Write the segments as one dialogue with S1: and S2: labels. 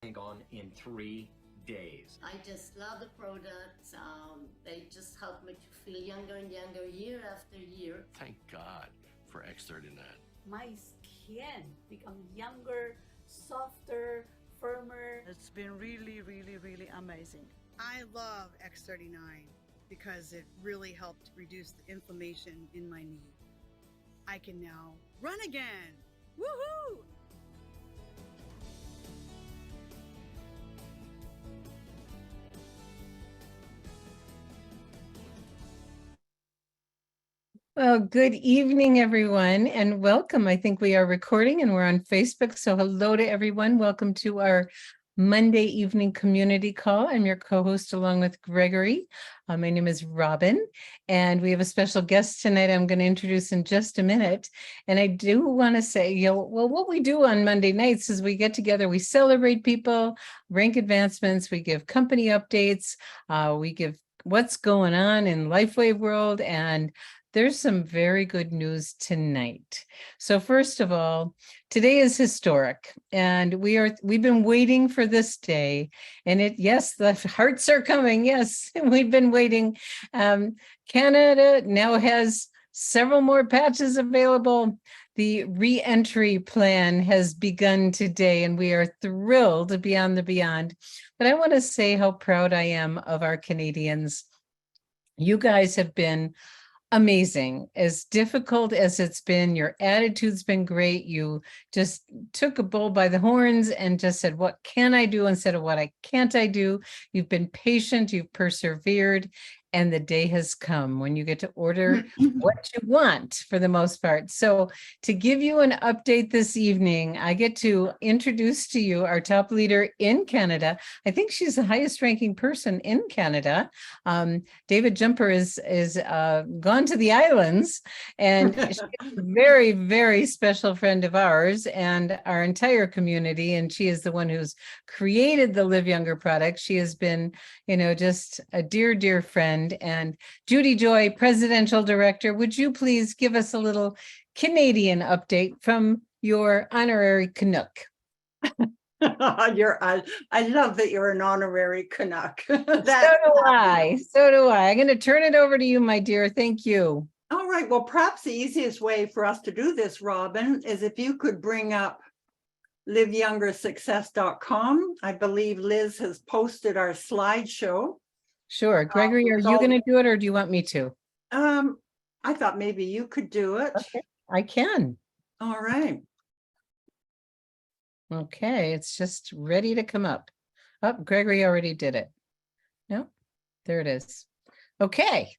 S1: on in 3 days.
S2: I just love the products. They just help me to feel younger and younger year after year.
S1: Thank God for X39.
S3: My skin become younger, softer, firmer.
S4: It's been really, really, really amazing.
S5: I love X39 because it really helped reduce the inflammation in my knee. I can now run again. Woohoo!
S6: Well, good evening, everyone, and welcome. I think we are recording and we're on Facebook. So hello to everyone. Welcome to our Monday evening community call. I'm your co-host along with Gregory. My name is Robin, and we have a special guest tonight I'm going to introduce in just a minute. And I do want to say, well, what we do on Monday nights is we get together, we celebrate people, rank advancements, we give company updates, we give what's going on in LifeWave world, and there's some very good news tonight. So first of all, today is historic, and we've been waiting for this day. And yes, the hearts are coming. Yes, we've been waiting. Canada now has several more patches available. The re-entry plan has begun today, and we are thrilled beyond the beyond. But I want to say how proud I am of our Canadians. You guys have been amazing. As difficult as it's been, your attitude's been great. You just took a bull by the horns and just said, what can I do instead of what can't I do? You've been patient, you've persevered, and the day has come when you get to order what you want for the most part. So to give you an update this evening, I get to introduce to you our top leader in Canada. I think she's the highest ranking person in Canada. David Jumper is gone to the islands, and she's a very, very special friend of ours and our entire community. And she is the one who's created the Live Younger product. She has been, just a dear, dear friend. And Judy Joy, Presidential Director, would you please give us a little Canadian update from your honorary Canuck?
S4: I love that you're an honorary Canuck.
S6: So do I. I'm going to turn it over to you, my dear. Thank you.
S4: All right. Well, perhaps the easiest way for us to do this, Robin, is if you could bring up liveyoungersuccess.com. I believe Liz has posted our slideshow.
S6: Sure. Gregory, are you going to do it, or do you want me to?
S4: I thought maybe you could do it.
S6: Okay, I can.
S4: All right.
S6: Okay, it's just ready to come up. Oh, Gregory already did it. No, there it is. Okay.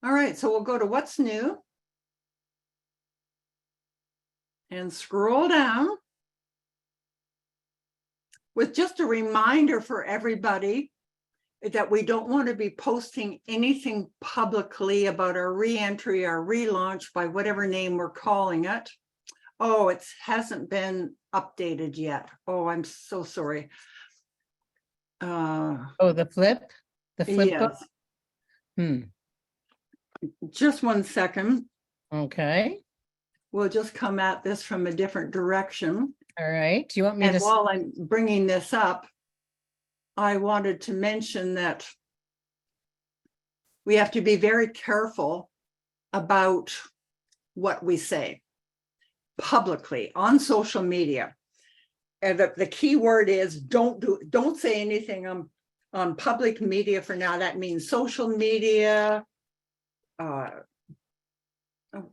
S4: All right, so we'll go to what's new and scroll down with just a reminder for everybody that we don't want to be posting anything publicly about our re-entry, our relaunch, by whatever name we're calling it. Oh, it hasn't been updated yet. Oh, I'm so sorry.
S6: The flip book.
S4: Yes. Just 1 second.
S6: Okay.
S4: We'll just come at this from a different direction.
S6: All right. Do you want me to?
S4: While I'm bringing this up, I wanted to mention that we have to be very careful about what we say publicly on social media. And the key word is don't say anything on public media for now. That means social media.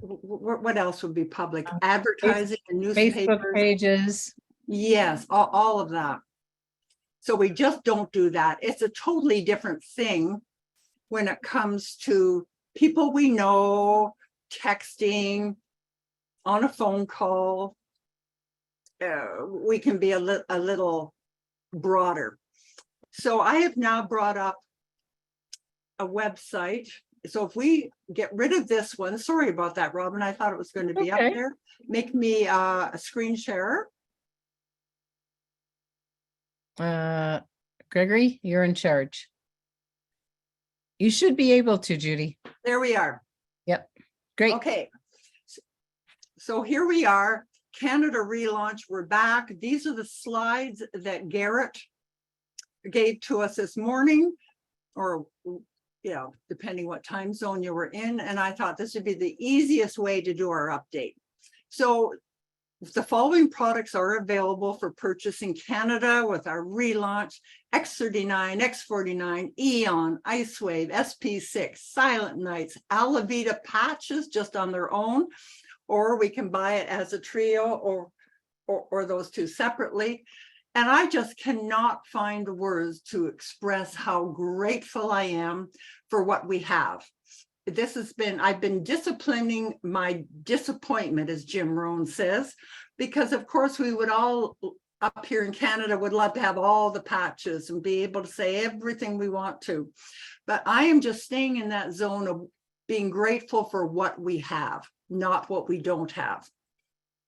S4: What else would be public? Advertising and newspapers.
S6: Facebook pages.
S4: Yes, all of that. So we just don't do that. It's a totally different thing when it comes to people we know, texting, on a phone call. We can be a little broader. So I have now brought up a website. So if we get rid of this one, sorry about that, Robin, I thought it was going to be up there. Make me a screen sharer.
S6: Gregory, you're in charge. You should be able to, Judy.
S4: There we are.
S6: Yep. Great.
S4: Okay. So here we are. Canada relaunch, we're back. These are the slides that Garrett gave to us this morning, or depending what time zone you were in. And I thought this would be the easiest way to do our update. So the following products are available for purchase in Canada with our relaunch: X39, X49, Eon, Icewave, SP6, Silent Nights, Alavita patches just on their own, or we can buy it as a trio or those two separately. And I just cannot find the words to express how grateful I am for what we have. I've been disciplining my disappointment, as Jim Rohn says, because of course we would all up here in Canada would love to have all the patches and be able to say everything we want to. But I am just staying in that zone of being grateful for what we have, not what we don't have.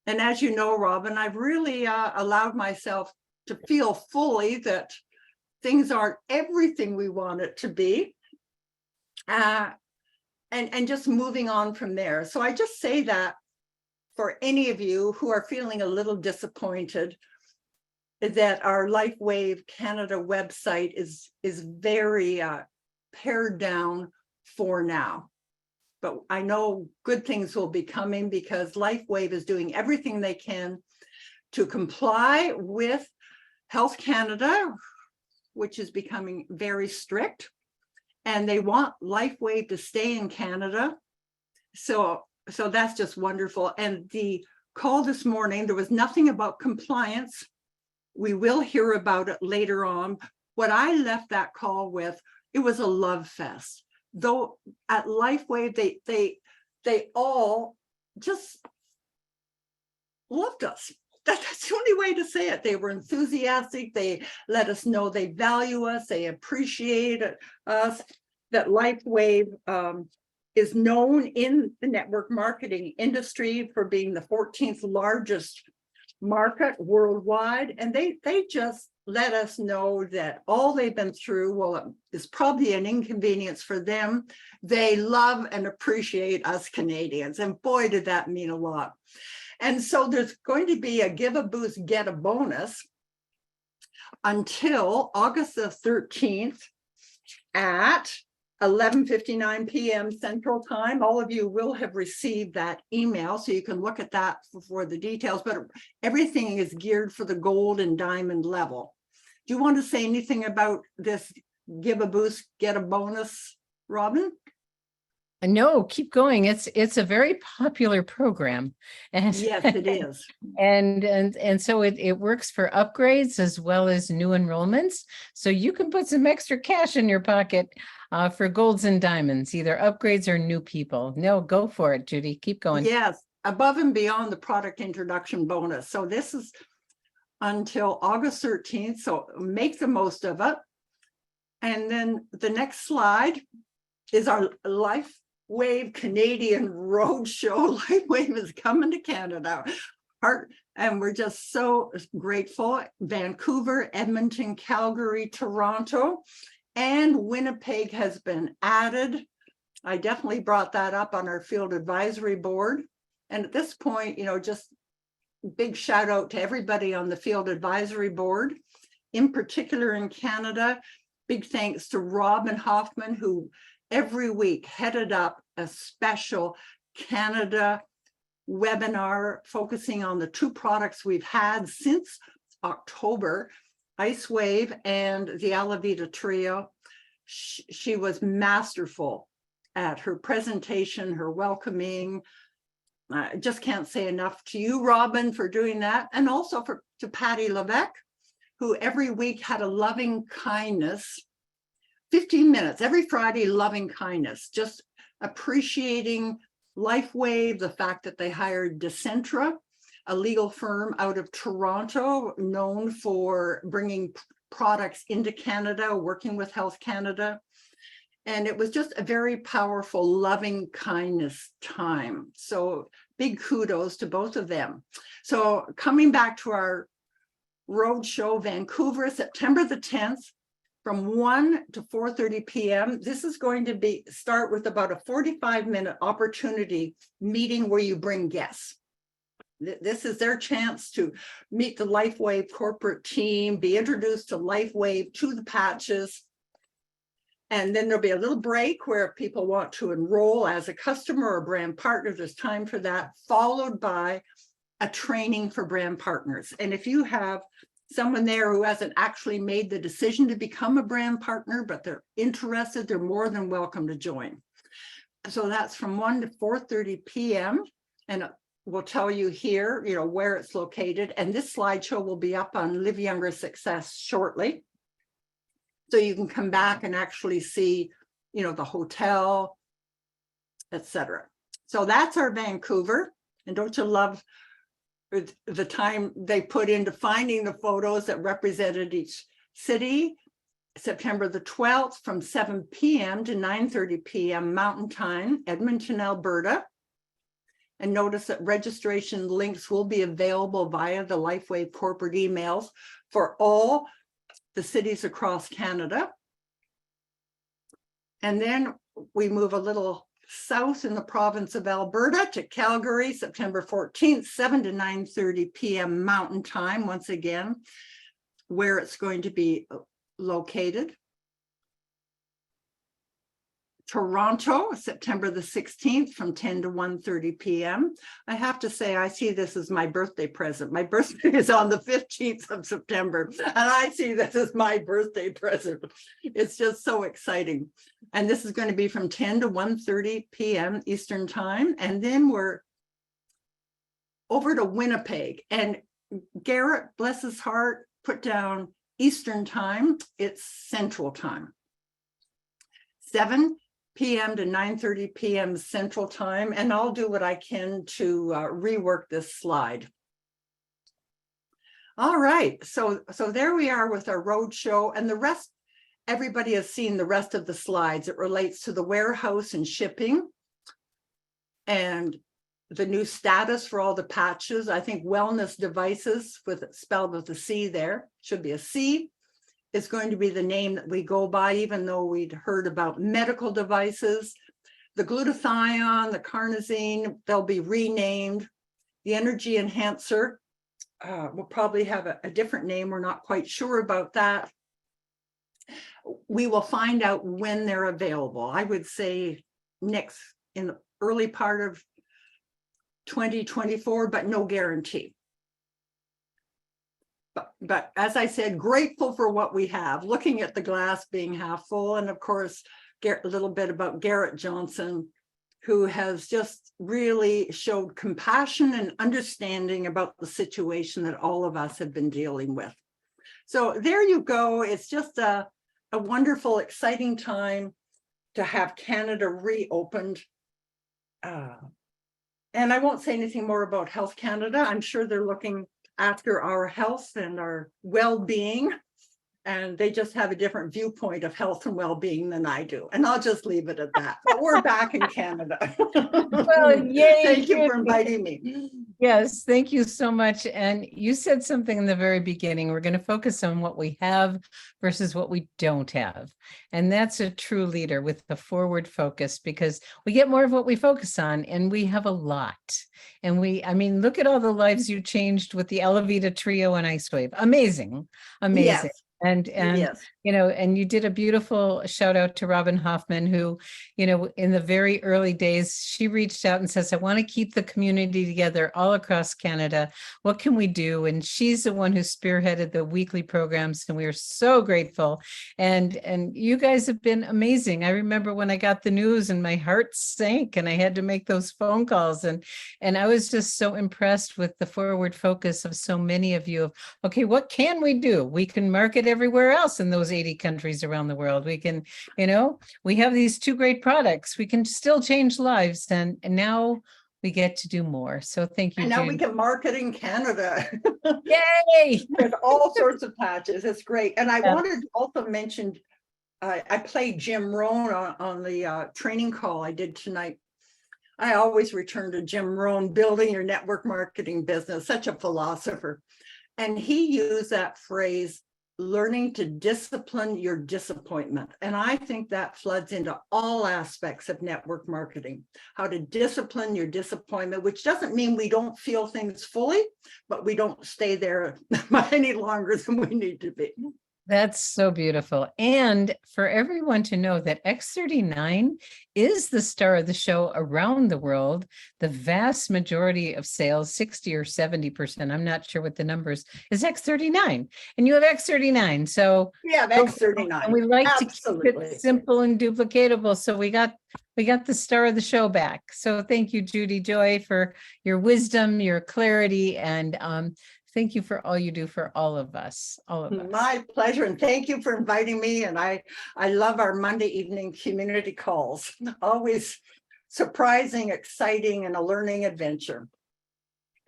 S4: And as you know, Robin, I've really allowed myself to feel fully that things aren't everything we want it to be. And just moving on from there. So I just say that for any of you who are feeling a little disappointed that our LifeWave Canada website is very pared down for now. But I know good things will be coming because LifeWave is doing everything they can to comply with Health Canada, which is becoming very strict. And they want LifeWave to stay in Canada. So that's just wonderful. And the call this morning, there was nothing about compliance. We will hear about it later on. What I left that call with, it was a love fest. Though at LifeWave, they all just loved us. That's the only way to say it. They were enthusiastic. They let us know they value us. They appreciate us. That LifeWave is known in the network marketing industry for being the 14th largest market worldwide. And they just let us know that all they've been through, well, is probably an inconvenience for them. They love and appreciate us Canadians. And boy, did that mean a lot. And so there's going to be a Give a Boost, Get a Bonus until August the 13th at 11:59 p.m. Central Time. All of you will have received that email, so you can look at that for the details, but everything is geared for the gold and diamond level. Do you want to say anything about this Give a Boost, Get a Bonus, Robin?
S6: No, keep going. It's a very popular program. And
S4: yes, it is.
S6: And so it works for upgrades as well as new enrollments. So you can put some extra cash in your pocket for golds and diamonds, either upgrades or new people. No, go for it, Judy. Keep going.
S4: Yes, above and beyond the product introduction bonus. So this is until August 13th. So make the most of it. And then the next slide is our LifeWave Canadian Roadshow. LifeWave is coming to Canada. And we're just so grateful. Vancouver, Edmonton, Calgary, Toronto, and Winnipeg has been added. I definitely brought that up on our field advisory board. And at this point, just big shout out to everybody on the field advisory board, in particular in Canada. Big thanks to Robin Hoffman, who every week headed up a special Canada webinar focusing on the two products we've had since October, Icewave and the Alavita Trio. She was masterful at her presentation, her welcoming. I just can't say enough to you, Robin, for doing that. And also to Patty Levesque, who every week had a loving kindness, 15 minutes, every Friday, loving kindness, just appreciating LifeWave, the fact that they hired Decentra, a legal firm out of Toronto, known for bringing products into Canada, working with Health Canada. And it was just a very powerful, loving kindness time. So big kudos to both of them. So coming back to our roadshow, Vancouver, September the 10th, from 1 to 4:30 p.m. This is going to start with about a 45-minute opportunity meeting where you bring guests. This is their chance to meet the LifeWave corporate team, be introduced to LifeWave, to the patches. And then there'll be a little break where if people want to enroll as a customer or brand partner, there's time for that, followed by a training for brand partners. And if you have someone there who hasn't actually made the decision to become a brand partner, but they're interested, they're more than welcome to join. So that's from 1 to 4:30 p.m. And we'll tell you here, where it's located. And this slideshow will be up on Live Younger Success shortly. So you can come back and actually see, the hotel, etc. So that's our Vancouver. And don't you love the time they put into finding the photos that represented each city? September the 12th from 7 p.m. to 9:30 p.m. Mountain Time, Edmonton, Alberta. And notice that registration links will be available via the LifeWave corporate emails for all the cities across Canada. And then we move a little south in the province of Alberta to Calgary, September 14th, 7 to 9:30 p.m. Mountain Time, once again, where it's going to be located. Toronto, September the 16th from 10 to 1:30 p.m. I have to say, I see this as my birthday present. My birthday is on the 15th of September, and I see this as my birthday present. It's just so exciting. And this is going to be from 10 to 1:30 p.m. Eastern Time. And then we're over to Winnipeg. And Garrett, bless his heart, put down Eastern Time. It's Central Time. 7 p.m. to 9:30 p.m. Central Time, and I'll do what I can to rework this slide. All right, so there we are with our roadshow, and the rest, everybody has seen the rest of the slides. It relates to the warehouse and shipping, and the new status for all the patches. I think wellness devices, spelled with a C there, should be a C, is going to be the name that we go by, even though we'd heard about medical devices. The glutathione, the carnosine, they'll be renamed. The energy enhancer will probably have a different name. We're not quite sure about that. We will find out when they're available. I would say next, in the early part of 2024, but no guarantee. But as I said, grateful for what we have, looking at the glass being half full. And of course, a little bit about Garrett Johnson, who has just really showed compassion and understanding about the situation that all of us have been dealing with. So there you go. It's just a wonderful, exciting time to have Canada reopened. And I won't say anything more about Health Canada. I'm sure they're looking after our health and our well-being, and they just have a different viewpoint of health and well-being than I do. And I'll just leave it at that. But we're back in Canada.
S6: Well, yay.
S4: Thank you for inviting me.
S6: Yes, thank you so much. And you said something in the very beginning. We're going to focus on what we have versus what we don't have. And that's a true leader with the forward focus, because we get more of what we focus on, and we have a lot. And I mean, look at all the lives you changed with the Elevita Trio and IceWave. Amazing, amazing.
S4: Yes.
S6: And
S4: Yes.
S6: And you did a beautiful shout out to Robin Hoffman, who, in the very early days, she reached out and says, I want to keep the community together all across Canada. What can we do? And she's the one who spearheaded the weekly programs, and we are so grateful. And you guys have been amazing. I remember when I got the news and my heart sank and I had to make those phone calls. And I was just so impressed with the forward focus of so many of you. Okay, what can we do? We can market everywhere else in those 80 countries around the world. We can, we have these two great products. We can still change lives, and now we get to do more. So thank you.
S4: And now
S6: June.
S4: we can market in Canada.
S6: Yay!
S4: There's all sorts of patches. It's great. And I wanted to also mention, I played Jim Rohn on the training call I did tonight. I always return to Jim Rohn, building your network marketing business, such a philosopher. And he used that phrase, learning to discipline your disappointment. And I think that floods into all aspects of network marketing, how to discipline your disappointment, which doesn't mean we don't feel things fully, but we don't stay there any longer than we need to be.
S6: That's so beautiful. And for everyone to know that X39 is the star of the show around the world. The vast majority of sales, 60 or 70%, I'm not sure what the numbers is, X39. And you have X39. So
S4: Yeah, X39.
S6: and we like to keep
S4: Absolutely.
S6: it simple and duplicatable. So we got the star of the show back. So thank you, Judy Joy, for your wisdom, your clarity, and thank you for all you do for all of us.
S4: My pleasure. And thank you for inviting me. And I love our Monday evening community calls. Always surprising, exciting, and a learning adventure.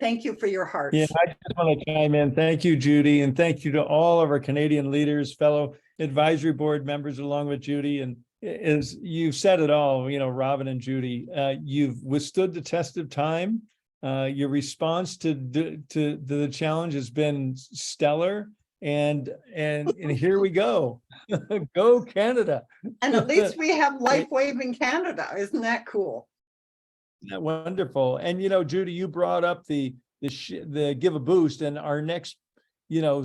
S4: Thank you for your hearts.
S7: Yeah, I just want to chime in. Thank you, Judy. And thank you to all of our Canadian leaders, fellow advisory board members, along with Judy. And as you said it all, Robin and Judy, you've withstood the test of time. Your response to the challenge has been stellar, and here we go. Go Canada.
S4: And at least we have LifeWave in Canada. Isn't that cool?
S7: Yeah, wonderful. And Judy, you brought up the Give a Boost, and our next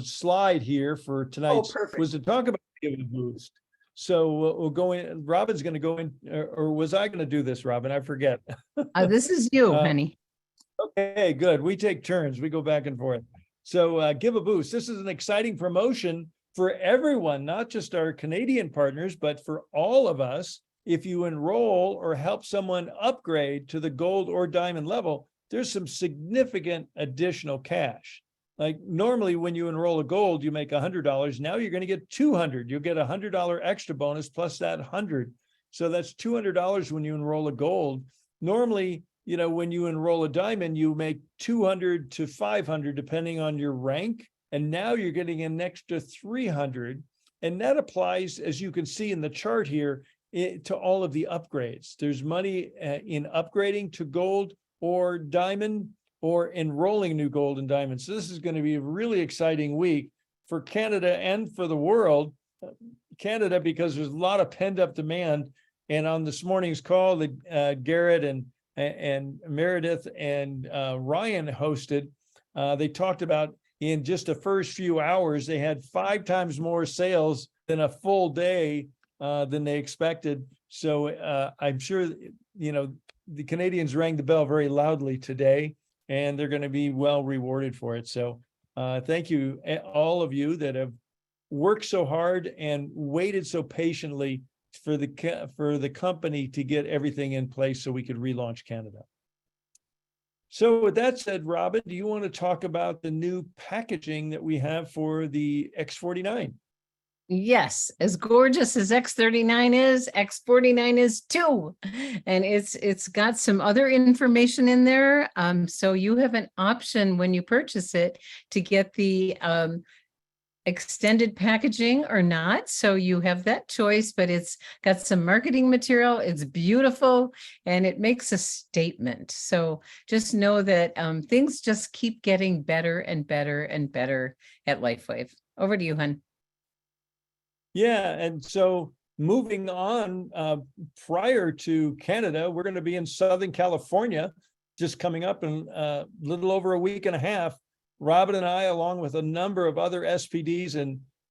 S7: slide here for tonight was to talk about Give a Boost. So we'll go in. Robin's going to go in, or was I going to do this, Robin? I forget.
S6: This is you, honey.
S7: Okay, good. We take turns. We go back and forth. So Give a Boost. This is an exciting promotion for everyone, not just our Canadian partners, but for all of us. If you enroll or help someone upgrade to the gold or diamond level, there's some significant additional cash. Like normally when you enroll a gold, you make $100. Now you're going to get $200. You'll get $100 extra bonus plus that 100. So that's $200 when you enroll a gold. Normally, when you enroll a diamond, you make 200 to 500, depending on your rank. And now you're getting an extra 300. And that applies, as you can see in the chart here, to all of the upgrades. There's money in upgrading to gold or diamond or enrolling new gold and diamond. So this is going to be a really exciting week for Canada and for the world. Canada, because there's a lot of pent up demand. And on this morning's call that Garrett and Meredith and Ryan hosted, they talked about in just the first few hours, they had 5 times more sales than a full day than they expected. So I'm sure, the Canadians rang the bell very loudly today, and they're going to be well rewarded for it. So thank you, all of you that have worked so hard and waited so patiently for the company to get everything in place so we could relaunch Canada. So with that said, Robin, do you want to talk about the new packaging that we have for the X49?
S6: Yes, as gorgeous as X39 is, X49 is too. And it's got some other information in there. So you have an option when you purchase it to get the extended packaging or not. So you have that choice, but it's got some marketing material. It's beautiful and it makes a statement. So just know that things just keep getting better and better and better at LifeWave. Over to you, hon.
S7: Yeah, and so moving on, prior to Canada, we're going to be in Southern California, just coming up in a little over a week and a half. Robin and I, along with a number of other SPDs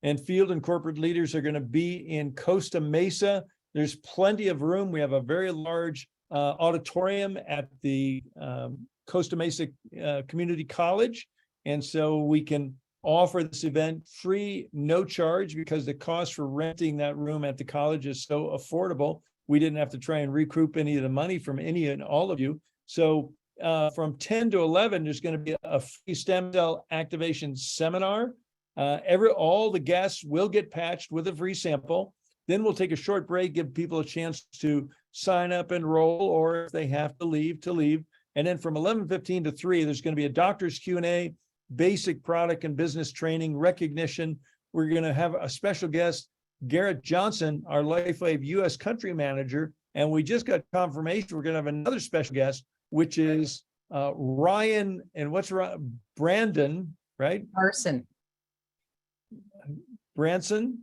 S7: and field and corporate leaders, are going to be in Costa Mesa. There's plenty of room. We have a very large auditorium at the Costa Mesa Community College. And so we can offer this event free, no charge, because the cost for renting that room at the college is so affordable. We didn't have to try and recoup any of the money from any and all of you. So from 10 to 11, there's going to be a free stem cell activation seminar. All the guests will get patched with a free sample. Then we'll take a short break, give people a chance to sign up, enroll, or if they have to leave, to leave. And then from 11:15 to 3, there's going to be a doctor's Q&A, basic product and business training, recognition. We're going to have a special guest, Garrett Johnson, our LifeWave U.S. country manager. And we just got confirmation we're going to have another special guest, which is Ryan and Brandon, right?
S6: Carson.
S7: Branson,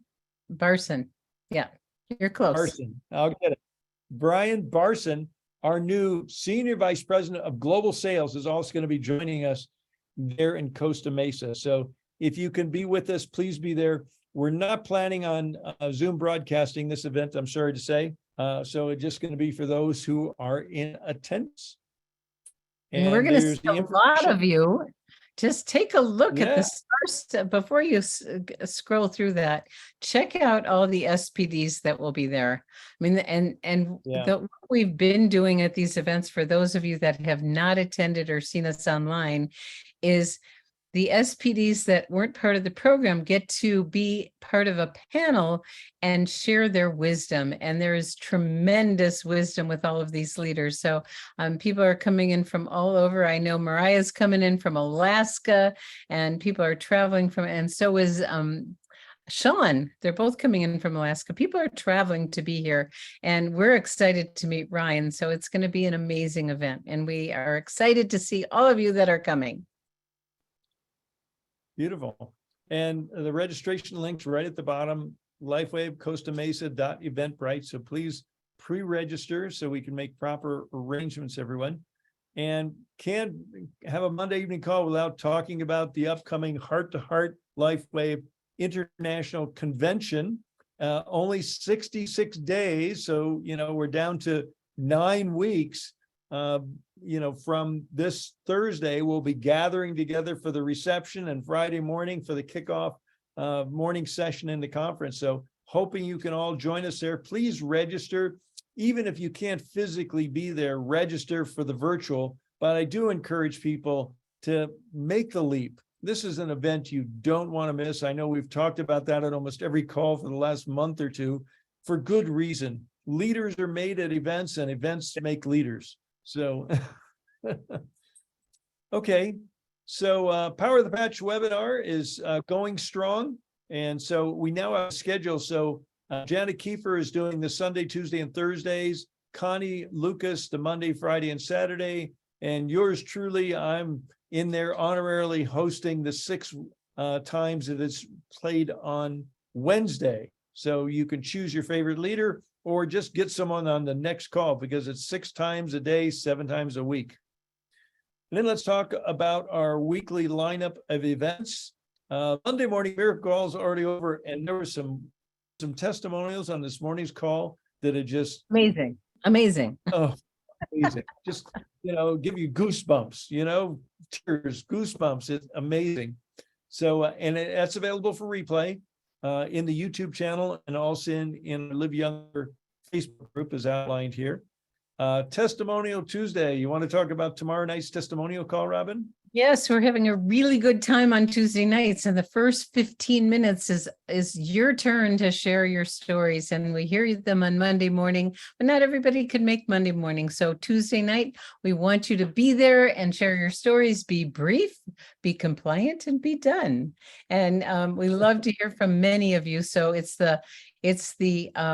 S6: Barson. Yeah, you're close.
S7: Barson, I'll get it. Brian Barson, our new Senior Vice President of Global Sales, is also going to be joining us there in Costa Mesa. So if you can be with us, please be there. We're not planning on Zoom broadcasting this event, I'm sorry to say. So it's just going to be for those who are in attendance.
S6: And we're going to
S7: there's
S6: see a lot of you. Just take a look at
S7: Yeah.
S6: the first, before you scroll through that, check out all the SPDs that will be there. I mean, and
S7: Yeah.
S6: what we've been doing at these events, for those of you that have not attended or seen us online, is the SPDs that weren't part of the program get to be part of a panel and share their wisdom. And there is tremendous wisdom with all of these leaders. So people are coming in from all over. I know Mariah's coming in from Alaska, and people are traveling from, and so is Sean. They're both coming in from Alaska. People are traveling to be here, and we're excited to meet Ryan. So it's going to be an amazing event, and we are excited to see all of you that are coming.
S7: Beautiful. And the registration link's right at the bottom, LifeWave Costa Mesa.eventbrite. So please pre-register so we can make proper arrangements, everyone. And can't have a Monday evening call without talking about the upcoming Heart to Heart LifeWave International Convention. Only 66 days. So, we're down to 9 weeks. From this Thursday, we'll be gathering together for the reception, and Friday morning for the kickoff morning session in the conference. So hoping you can all join us there. Please register. Even if you can't physically be there, register for the virtual. But I do encourage people to make the leap. This is an event you don't want to miss. I know we've talked about that at almost every call for the last month or two, for good reason. Leaders are made at events, and events make leaders. So, okay. So Power of the Patch webinar is going strong. And so we now have a schedule. So Janet Kiefer is doing the Sunday, Tuesday, and Thursdays. Connie Lucas, the Monday, Friday, and Saturday. And yours truly, I'm in there honorarily hosting the 6 times that it's played on Wednesday. So you can choose your favorite leader, or just get someone on the next call, because it's 6 times a day, 7 times a week. And then let's talk about our weekly lineup of events. Monday morning miracle call is already over, and there were some testimonials on this morning's call that are just
S6: amazing.
S7: amazing. Just give you goosebumps. Tears, goosebumps. It's amazing. So and that's available for replay in the YouTube channel, and also in Live Younger Facebook group as outlined here. Testimonial Tuesday. You want to talk about tomorrow night's testimonial call, Robin?
S6: Yes, we're having a really good time on Tuesday nights, and the first 15 minutes is your turn to share your stories, and we hear them on Monday morning, but not everybody can make Monday morning. So Tuesday night, we want you to be there and share your stories, be brief, be compliant, and be done. And we love to hear from many of you. So it's the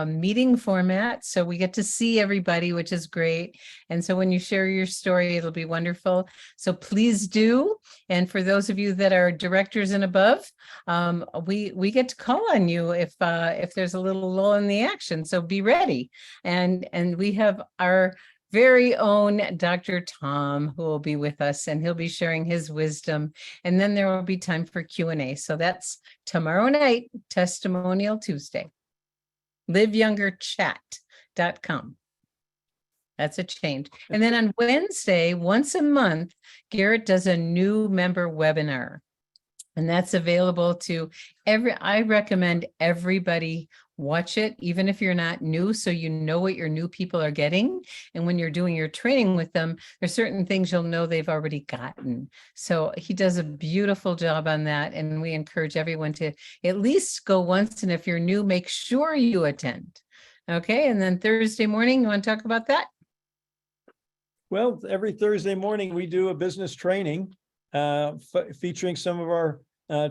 S6: meeting format. So we get to see everybody, which is great. And so when you share your story, it'll be wonderful. So please do. And for those of you that are directors and above, we get to call on you if there's a little lull in the action. So be ready. And we have our very own Dr. Tom, who will be with us, and he'll be sharing his wisdom. And then there will be time for Q&A. So that's tomorrow night, Testimonial Tuesday. liveyoungerchat.com. That's a change. And then on Wednesday, once a month, Garrett does a new member webinar. And that's available to I recommend everybody watch it, even if you're not new, so you know what your new people are getting. And when you're doing your training with them, there's certain things you'll know they've already gotten. So he does a beautiful job on that. And we encourage everyone to at least go once. And if you're new, make sure you attend. Okay. And then Thursday morning, you want to talk about that?
S7: Well, every Thursday morning, we do a business training featuring some of our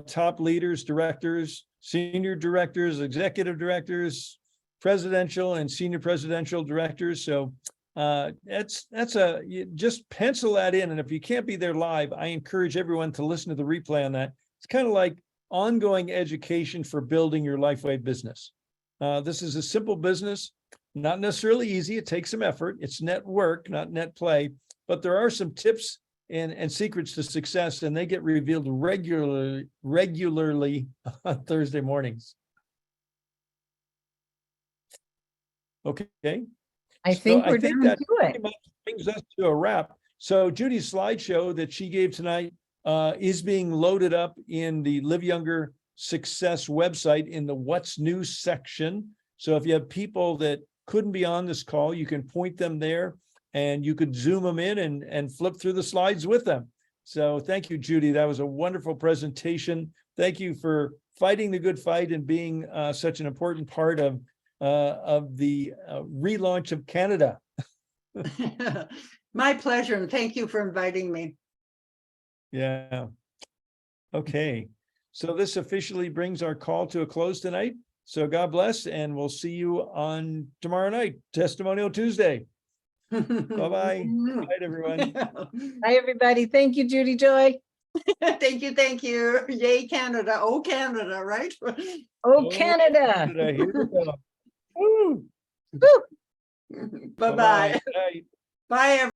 S7: top leaders, directors, senior directors, executive directors, presidential and senior presidential directors. So just pencil that in. And if you can't be there live, I encourage everyone to listen to the replay on that. It's kind of like ongoing education for building your Lifeway business. This is a simple business, not necessarily easy. It takes some effort. It's net work, not net play, but there are some tips and secrets to success, and they get revealed regularly on Thursday mornings. Okay.
S6: I think we're
S7: think
S6: down
S7: that
S6: to it.
S7: pretty much brings us to a wrap. So Judy's slideshow that she gave tonight is being loaded up in the Live Younger Success website in the What's New section. So if you have people that couldn't be on this call, you can point them there and you could zoom them in and flip through the slides with them. So thank you, Judy. That was a wonderful presentation. Thank you for fighting the good fight and being such an important part of the relaunch of Canada.
S4: My pleasure, and thank you for inviting me.
S7: Yeah. Okay. So this officially brings our call to a close tonight. So God bless, and we'll see you on tomorrow night, Testimonial Tuesday. Bye-bye. Good night, everyone.
S6: Bye, everybody. Thank you, Judy Joy.
S4: Thank you, thank you. Yay, Canada. Oh, Canada, right?
S6: Oh, Canada.
S7: Here we go. Woo.
S4: Bye-bye.
S7: Good night.
S4: Bye, everyone.